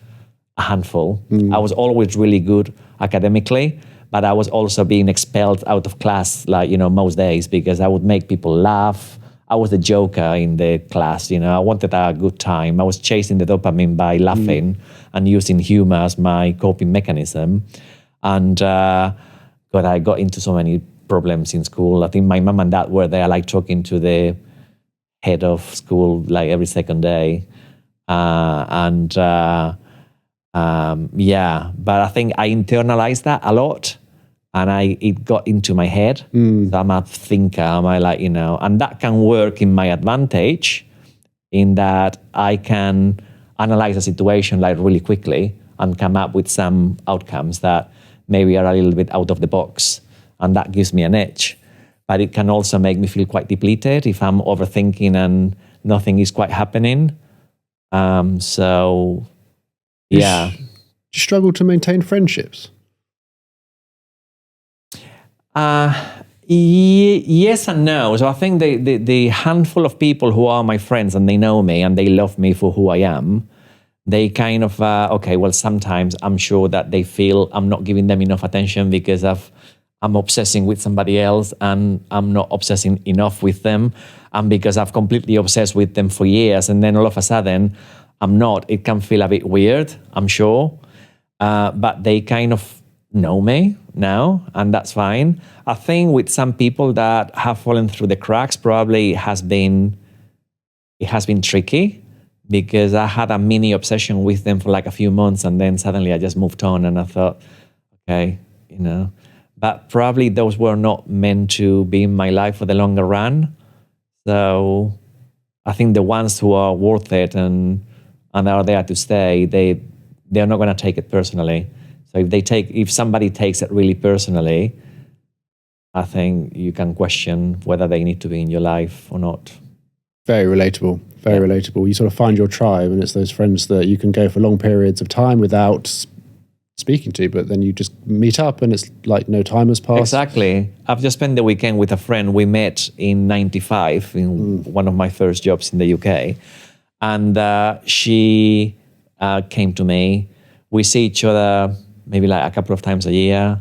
B: a handful. I was always really good academically, but I was also being expelled out of class, like, most days because I would make people laugh. I was the joker in the class, I wanted a good time. I was chasing the dopamine by laughing and using humor as my coping mechanism. And I got into so many problems in school. I think my mom and dad were there, like talking to the head of school, like every second day. But I think I internalized that a lot. And it got into my head. So I'm a thinker. And that can work in my advantage in that I can analyze a situation like really quickly and come up with some outcomes that maybe are a little bit out of the box. And that gives me an edge. But it can also make me feel quite depleted if I'm overthinking and nothing is quite happening.
A: Do you struggle to maintain friendships?
B: Yes and no. So I think the handful of people who are my friends and they know me and they love me for who I am, they kind of, okay, well, sometimes I'm sure that they feel I'm not giving them enough attention because I'm obsessing with somebody else and I'm not obsessing enough with them. And because I've completely obsessed with them for years and then all of a sudden I'm not, it can feel a bit weird, I'm sure. But they kind of know me now, and that's fine. I think with some people that have fallen through the cracks, probably it has been tricky because I had a mini obsession with them for like a few months, and then suddenly I just moved on, and I thought, okay, but probably those were not meant to be in my life for the longer run. So I think the ones who are worth it and are there to stay, they're not going to take it personally. So if somebody takes it really personally, I think you can question whether they need to be in your life or not.
A: Very relatable. Very relatable. You sort of find your tribe, and it's those friends that you can go for long periods of time without speaking to, but then you just meet up and it's like no time has passed.
B: Exactly. I've just spent the weekend with a friend. We met in 95 in one of my first jobs in the UK. And she came to me. We see each other maybe like a couple of times a year.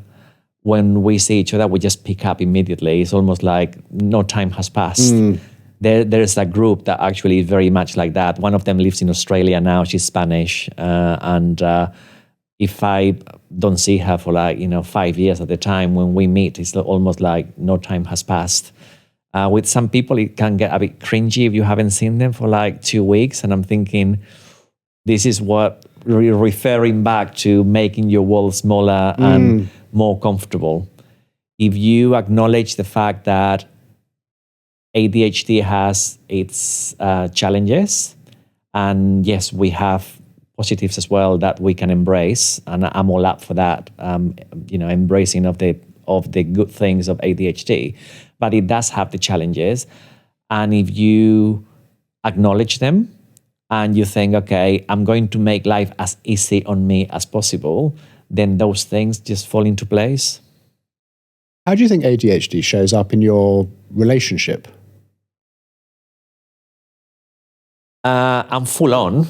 B: When we see each other, we just pick up immediately. It's almost like no time has passed. There's a group that actually is very much like that. One of them lives in Australia now. She's Spanish. And if I don't see her for 5 years at the time, when we meet, it's almost like no time has passed. With some people, it can get a bit cringy if you haven't seen them for like 2 weeks. And I'm thinking, this is what referring back to making your world smaller and more comfortable. If you acknowledge the fact that ADHD has its challenges, and yes, we have positives as well that we can embrace, and I'm all up for that. Embracing of the good things of ADHD, but it does have the challenges. And if you acknowledge them and you think, okay, I'm going to make life as easy on me as possible, then those things just fall into place.
A: How do you think ADHD shows up in your relationship?
B: I'm full on.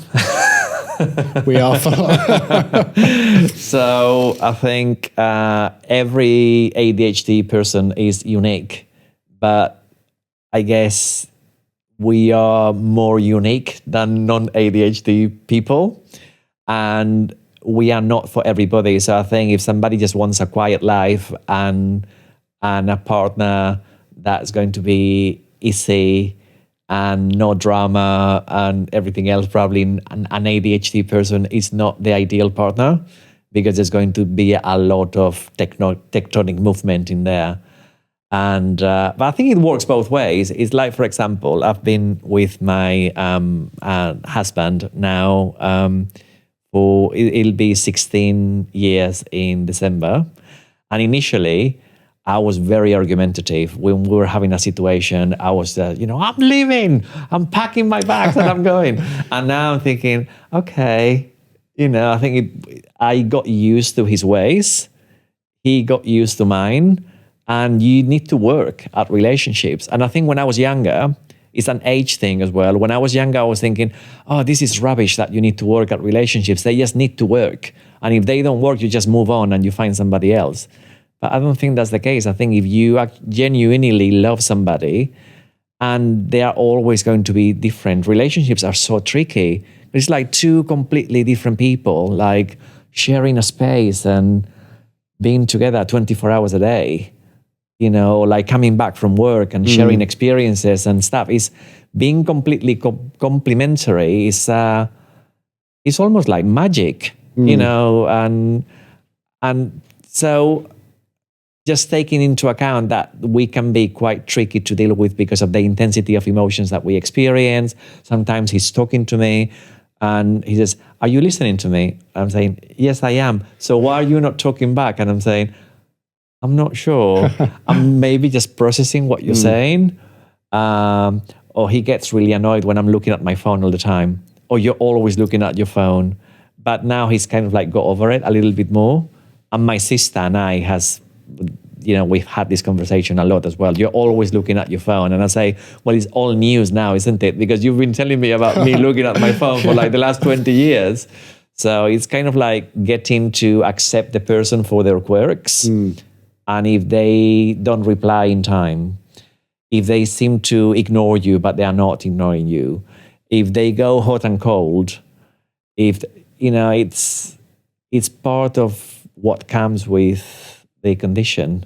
A: We are full on.
B: So I think every ADHD person is unique, but I guess we are more unique than non-ADHD people, and we are not for everybody. So I think if somebody just wants a quiet life and a partner that's going to be easy and no drama and everything else, probably an ADHD person is not the ideal partner, because there's going to be a lot of tectonic movement in there. And but I think it works both ways. It's like, for example, I've been with my husband now for it'll be 16 years in December. And initially, I was very argumentative. When we were having a situation, I was, I'm leaving, I'm packing my bags and I'm going. And now I'm thinking, okay, I think I got used to his ways. He got used to mine. And you need to work at relationships. And I think when I was younger, it's an age thing as well. When I was younger, I was thinking, oh, this is rubbish that you need to work at relationships. They just need to work. And if they don't work, you just move on and you find somebody else. But I don't think that's the case. I think if you genuinely love somebody, and they are always going to be different. Relationships are so tricky. It's like two completely different people, like sharing a space and being together 24 hours a day. Like coming back from work and sharing experiences and stuff. Is being completely complementary. It's almost like magic, and so just taking into account that we can be quite tricky to deal with because of the intensity of emotions that we experience. Sometimes he's talking to me and he says, "Are you listening to me?" I'm saying, "Yes, I am." "So why are you not talking back?" And I'm saying, "I'm not sure." I'm maybe just processing what you're saying. Or he gets really annoyed when I'm looking at my phone all the time. Or you're always looking at your phone. But now he's kind of like got over it a little bit more. And my sister and I has, we've had this conversation a lot as well. You're always looking at your phone. And I say, well, it's all news now, isn't it? Because you've been telling me about me looking at my phone for like the last 20 years. So it's kind of like getting to accept the person for their quirks. And if they don't reply in time, if they seem to ignore you, but they are not ignoring you, if they go hot and cold, if, it's part of what comes with the condition.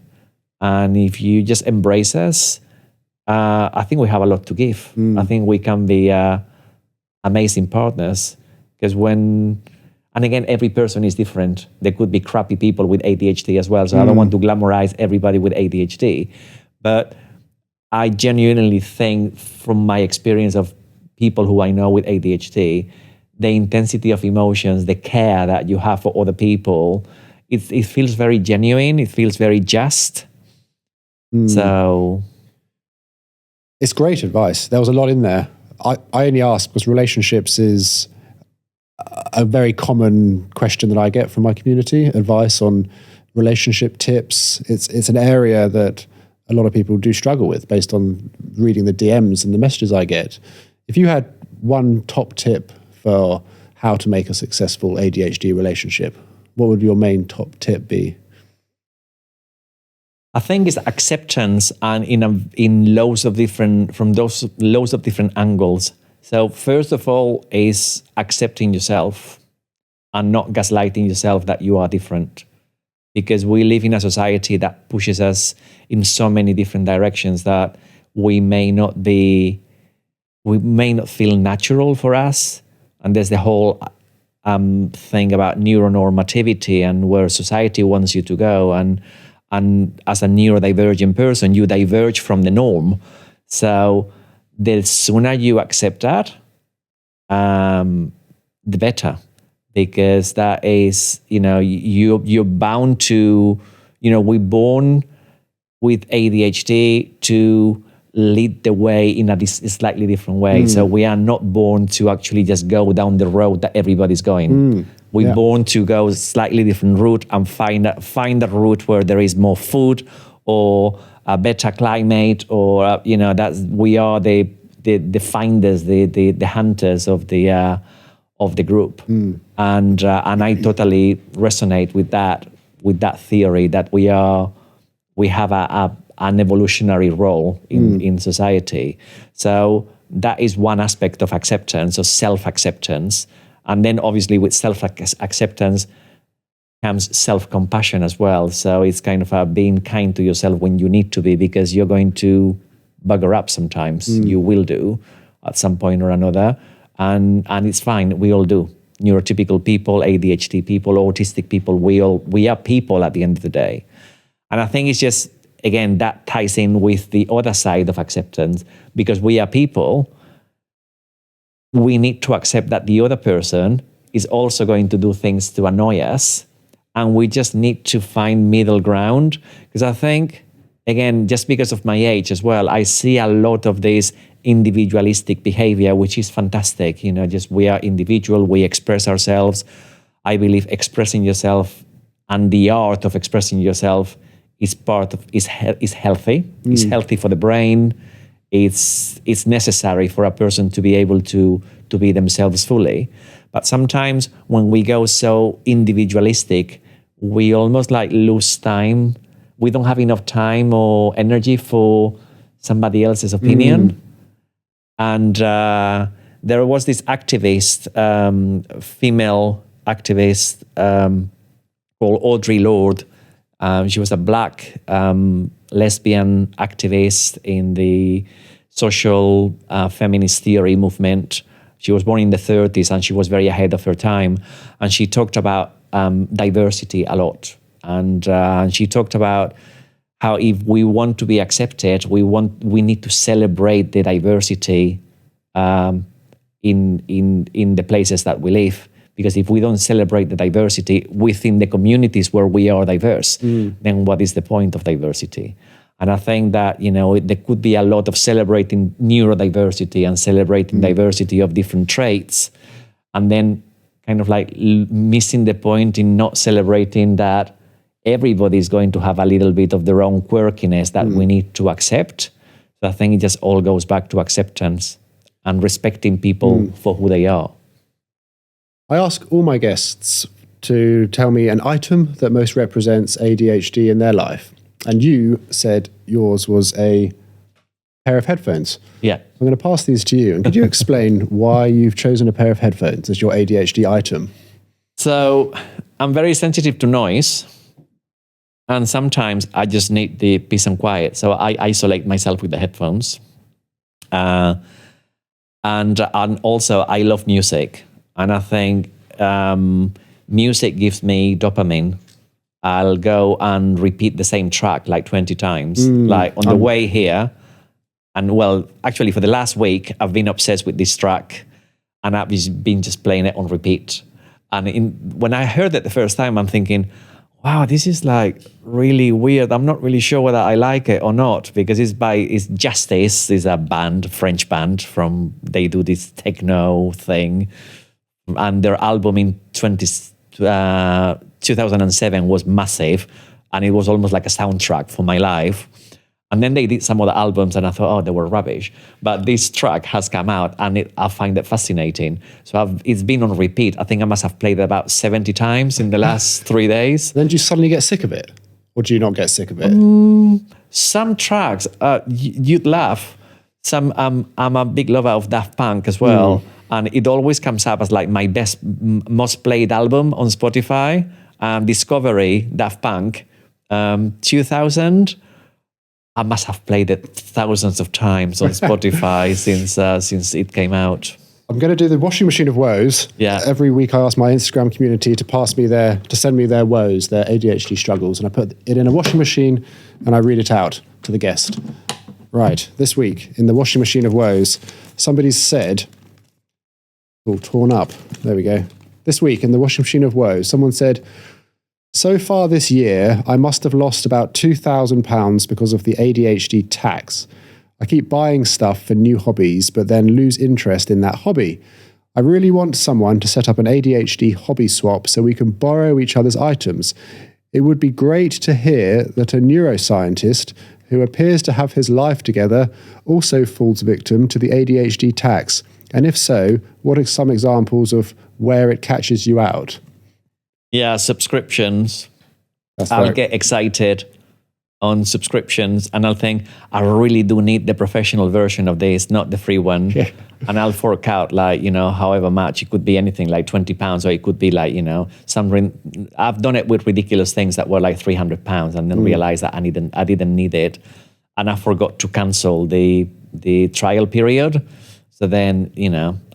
B: And if you just embrace us, I think we have a lot to give. I think we can be amazing partners, because and again, every person is different. There could be crappy people with ADHD as well. So I don't want to glamorize everybody with ADHD. But I genuinely think, from my experience of people who I know with ADHD, the intensity of emotions, the care that you have for other people, it feels very genuine. It feels very just. So
A: it's great advice. There was a lot in there. I only ask because relationships is a very common question that I get from my community. Advice on relationship tips. It's an area that a lot of people do struggle with based on reading the DMs and the messages I get. If you had one top tip for how to make a successful ADHD relationship, what would your main top tip be?
B: I think it's acceptance, and in loads of different angles. So first of all is accepting yourself and not gaslighting yourself that you are different, because we live in a society that pushes us in so many different directions that we may not feel natural for us. And there's the whole thing about neuronormativity and where society wants you to go. And as a neurodivergent person, you diverge from the norm. So the sooner you accept that, the better, because that is, you're bound to, we're born with ADHD to lead the way in a slightly different way. So we are not born to actually just go down the road that everybody's going. We're born to go a slightly different route and find a route where there is more food or a better climate, or that we are the finders, the hunters of the group. And I totally resonate with that theory that we have an evolutionary role in society. So that is one aspect of acceptance, or self-acceptance. And then obviously with self-acceptance comes self-compassion as well. So it's kind of being kind to yourself when you need to be, because you're going to bugger up sometimes. You will do at some point or another. And it's fine, we all do. Neurotypical people, ADHD people, autistic people, we are people at the end of the day. And I think it's just, again, that ties in with the other side of acceptance, because we are people. We need to accept that the other person is also going to do things to annoy us, and we just need to find middle ground. Because I think, again, just because of my age as well, I see a lot of this individualistic behavior, which is fantastic. Just we are individual, we express ourselves. I believe expressing yourself and the art of expressing yourself is healthy. It's healthy for the brain. It's necessary for a person to be able to be themselves fully. But sometimes when we go so individualistic, we almost like lose time. We don't have enough time or energy for somebody else's opinion. And there was this activist, female activist called Audre Lorde. She was a black lesbian activist in the social feminist theory movement. She was born in the 30s, and she was very ahead of her time. And she talked about diversity a lot. And she talked about how if we want to be accepted, we need to celebrate the diversity in the places that we live. Because if we don't celebrate the diversity within the communities where we are diverse, then what is the point of diversity? And I think that, there could be a lot of celebrating neurodiversity and celebrating diversity of different traits, and then kind of like missing the point in not celebrating that everybody's going to have a little bit of their own quirkiness that we need to accept. So I think it just all goes back to acceptance and respecting people for who they are.
A: I ask all my guests to tell me an item that most represents ADHD in their life. And you said yours was a pair of headphones.
B: Yeah.
A: I'm going to pass these to you. And could you explain why you've chosen a pair of headphones as your ADHD item?
B: So I'm very sensitive to noise. And sometimes I just need the peace and quiet. So I isolate myself with the headphones. And also I love music. And I think music gives me dopamine. I'll go and repeat the same track like 20 times. Like on the way here. And well, actually for the last week, I've been obsessed with this track. And I've been just playing it on repeat. And when I heard it the first time, I'm thinking, wow, this is like really weird. I'm not really sure whether I like it or not, because it's Justice is a band, French band they do this techno thing. And their album in 2007 was massive, and it was almost like a soundtrack for my life. And then they did some other albums, and I thought, oh, they were rubbish. But this track has come out, and I find it fascinating. So it's been on repeat. I think I must have played it about 70 times in the last 3 days.
A: Then do you suddenly get sick of it? Or do you not get sick of it?
B: Some tracks, you'd laugh. I'm a big lover of Daft Punk as well. And it always comes up as like my most played album on Spotify. Discovery, Daft Punk, 2000. I must have played it thousands of times on Spotify since it came out.
A: I'm going to do the washing machine of woes.
B: Yeah.
A: Every week I ask my Instagram community to send me their woes, their ADHD struggles, and I put it in a washing machine and I read it out to the guest. Right, this week in the washing machine of woes, somebody's said, all torn up. There we go. This week in the washing machine of woes, someone said, so far this year, I must have lost about £2,000 because of the ADHD tax. I keep buying stuff for new hobbies, but then lose interest in that hobby. I really want someone to set up an ADHD hobby swap so we can borrow each other's items. It would be great to hear that a neuroscientist who appears to have his life together also falls victim to the ADHD tax. And if so, what are some examples of where it catches you out?
B: Yeah, subscriptions.
A: I'll
B: get excited on subscriptions and I'll think, I really do need the professional version of this, not the free one.
A: Yeah.
B: And I'll fork out like, however much. It could be anything like £20 or it could be like, I've done it with ridiculous things that were like £300 and then realized that I didn't need it. And I forgot to cancel the trial period. So then,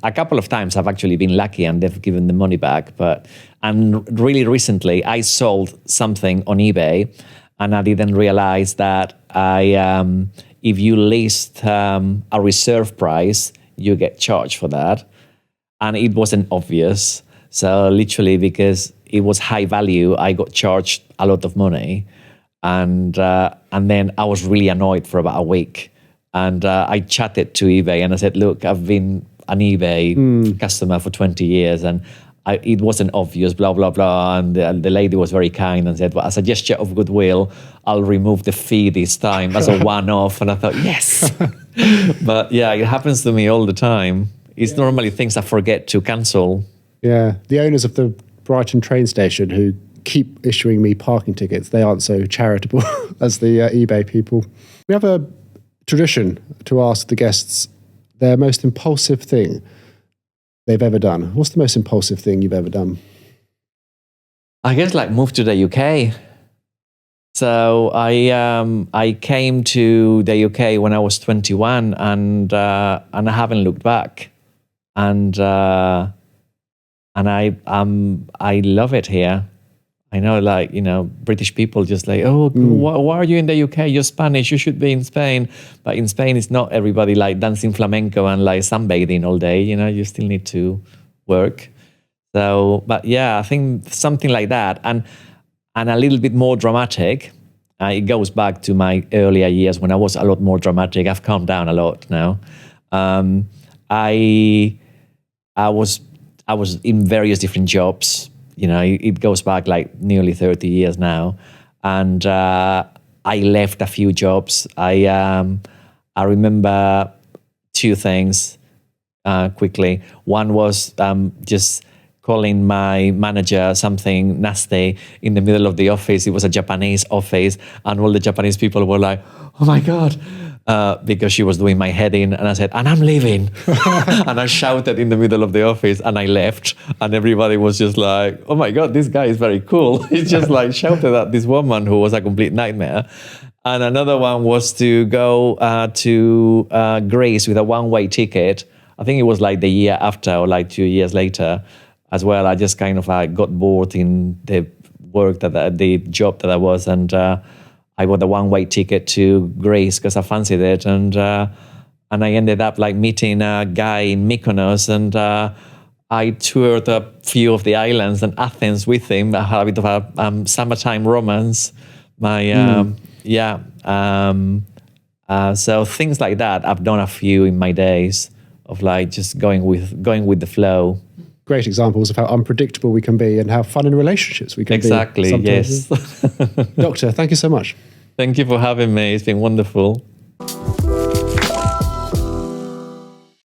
B: a couple of times I've actually been lucky and they've given the money back. And really recently I sold something on eBay and I didn't realize that if you list a reserve price, you get charged for that. And it wasn't obvious. So literally because it was high value, I got charged a lot of money. And then I was really annoyed for about a week. And I chatted to eBay and I said, look, I've been an eBay customer for 20 years and it wasn't obvious, blah, blah, blah. And the lady was very kind and said, well, as a gesture of goodwill, I'll remove the fee this time as a one-off. And I thought, yes. But yeah, it happens to me all the time. It's normally things I forget to cancel.
A: Yeah, the owners of the Brighton train station who keep issuing me parking tickets, they aren't so charitable as the eBay people. We have a tradition to ask the guests their most impulsive thing they've ever done. What's the most impulsive thing you've ever done?
B: I guess like move to the UK. So I came to the UK when I was 21 and I haven't looked back. And I love it here. I know, like, British people just like, why are you in the UK? You're Spanish, you should be in Spain. But in Spain, it's not everybody like dancing flamenco and like sunbathing all day. You still need to work. So, but yeah, I think something like that. And a little bit more dramatic. It goes back to my earlier years when I was a lot more dramatic. I've calmed down a lot now. I was in various different jobs. It goes back like nearly 30 years now. and I left a few jobs. I remember two things quickly. One was just calling my manager something nasty in the middle of the office. It was a Japanese office, and all the Japanese people were like, "Oh my God," because she was doing my head in, and I said, "And I'm leaving." And I shouted in the middle of the office, and I left, and everybody was just like, "Oh my God, this guy is very cool." He just like shouted at this woman who was a complete nightmare. And another one was to go to Greece with a one-way ticket. I think it was like the year after, or like 2 years later as well. I just kind of got bored in the work the job that I was, and I bought a one-way ticket to Greece because I fancied it, and I ended up like meeting a guy in Mykonos, and I toured a few of the islands and Athens with him. I had a bit of a summertime romance. So things like that, I've done a few in my days of like just going with the flow.
A: Great examples of how unpredictable we can be and how fun in relationships we can
B: Exactly,
A: be. Exactly, yes. Doctor, thank you so much.
B: Thank you for having me. It's been wonderful.